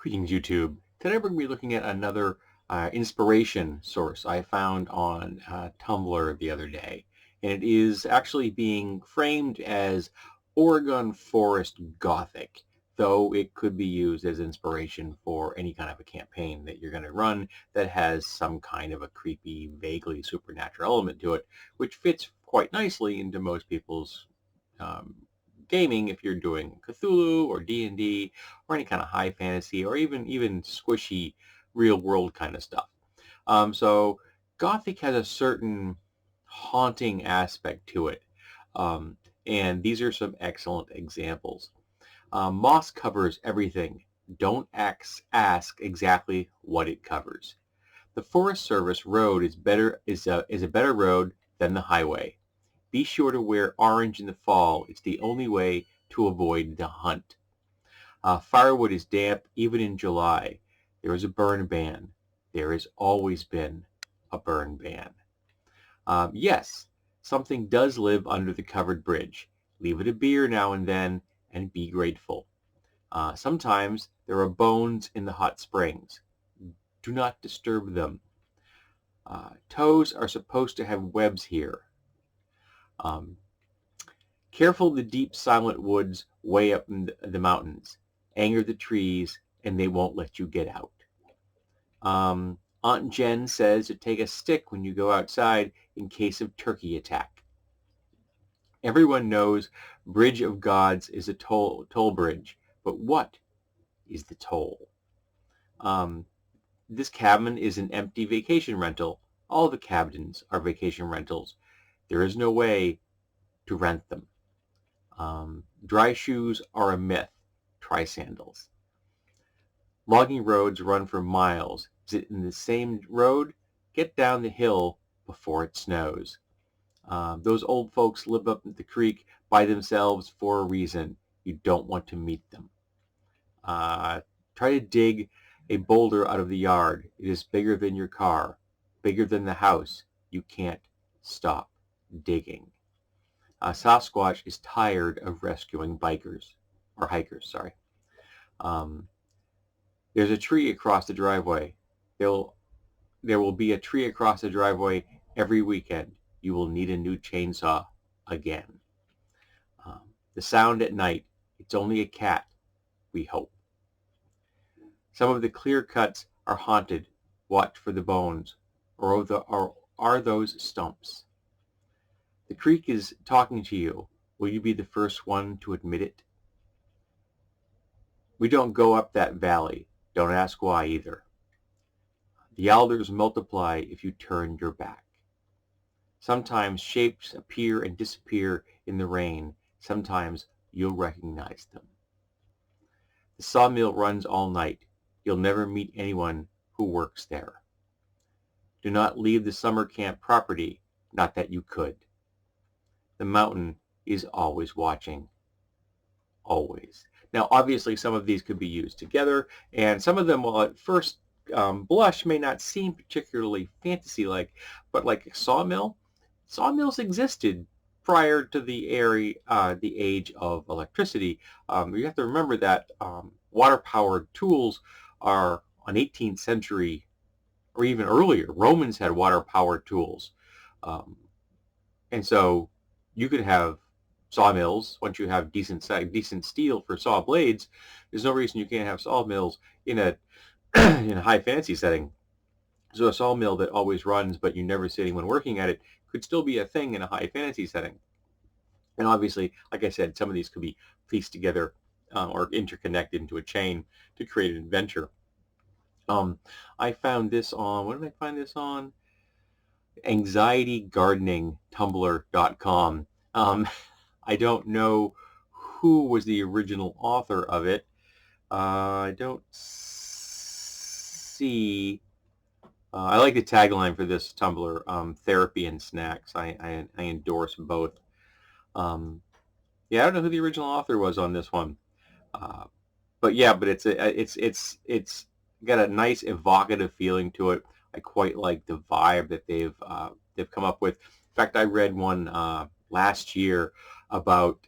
Greetings, YouTube. Today we're going to be looking at another inspiration source I found on Tumblr the other day. And it is actually being framed as Oregon Forest Gothic, though it could be used as inspiration for any kind of a campaign that you're going to run that has some kind of a creepy, vaguely supernatural element to it, which fits quite nicely into most people's um, gaming if you're doing Cthulhu or D&D or any kind of high fantasy or even squishy real world kind of stuff. So Gothic has a certain haunting aspect to it. And these are some excellent examples. Moss covers everything. Don't ask exactly what it covers. The Forest Service road is a better road than the highway. Be sure to wear orange in the fall. It's the only way to avoid the hunt. Firewood is damp even in July. There is a burn ban. There has always been a burn ban. Yes, something does live under the covered bridge. Leave it a beer now and then and be grateful. Sometimes there are bones in the hot springs. Do not disturb them. Toes are supposed to have webs here. Careful the deep silent woods way up in the mountains. Anger the trees and they won't let you get out. Aunt Jen says to take a stick when you go outside in case of turkey attack. Everyone knows Bridge of Gods is a toll bridge, but what is the toll? This cabin is an empty vacation rental. All the cabins are vacation rentals. There is no way to rent them. Dry shoes are a myth. Try sandals. Logging roads run for miles. Is it in the same road? Get down the hill before it snows. Those old folks live up the creek by themselves for a reason. You don't want to meet them. Try to dig a boulder out of the yard. It is bigger than your car, bigger than the house. You can't stop digging. Sasquatch is tired of rescuing hikers. There's a tree across the driveway. There will be a tree across the driveway every weekend. You will need a new chainsaw again. The sound at night. It's only a cat, we hope. Some of the clear cuts are haunted. Watch for the bones. Or are those stumps? The creek is talking to you. Will you be the first one to admit it? We don't go up that valley. Don't ask why either. The alders multiply if you turn your back. Sometimes shapes appear and disappear in the rain. Sometimes you'll recognize them. The sawmill runs all night. You'll never meet anyone who works there. Do not leave the summer camp property, not that you could. The mountain is always watching. Always. Now, obviously, some of these could be used together, and some of them, while at first blush, may not seem particularly fantasy-like, but like a sawmill, sawmills existed prior to the age of electricity. You have to remember that water-powered tools are an 18th century or even earlier. Romans had water-powered tools. And so you could have sawmills once you have decent steel for saw blades. There's no reason you can't have sawmills in a in a high fantasy setting. So a sawmill that always runs but you never see anyone working at it could still be a thing in a high fantasy setting. And obviously, like I said, some of these could be pieced together or interconnected into a chain to create an adventure. I found this on, what did I find this on? anxietygardeningtumblr.com. I don't know who was the original author of it. I don't see. I like the tagline for this Tumblr, therapy and snacks. I endorse both. Yeah, I don't know who the original author was on this one. But it's got a nice evocative feeling to it. I quite like the vibe that they've come up with. In fact, I read one last year about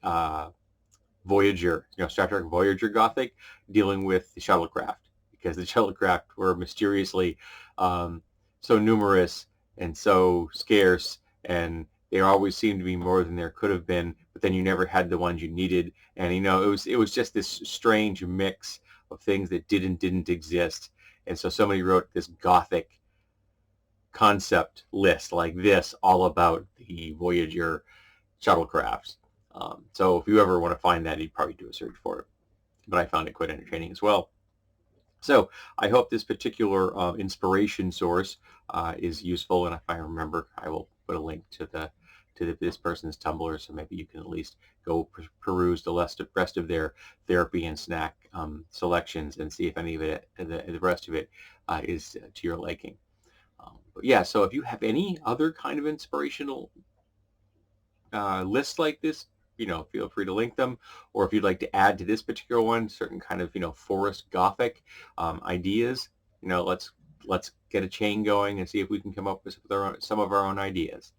Voyager, Star Trek Voyager Gothic, dealing with the shuttlecraft. because the shuttlecraft were mysteriously so numerous and so scarce, and they always seemed to be more than there could have been, but then you never had the ones you needed. And it was just this strange mix of things that didn't exist. And so somebody wrote this Gothic concept list like this all about the Voyager shuttlecrafts. So if you ever want to find that, you'd probably do a search for it. But I found it quite entertaining as well. So I hope this particular inspiration source is useful, and if I remember, I will put a link to this person's Tumblr, so maybe you can at least go peruse the rest of their therapy and snack selections and see if any of it, the rest of it, is to your liking. But yeah, so if you have any other kind of inspirational lists like this, feel free to link them. Or if you'd like to add to this particular one, certain kind of, forest Gothic ideas, let's get a chain going and see if we can come up with some of our own ideas.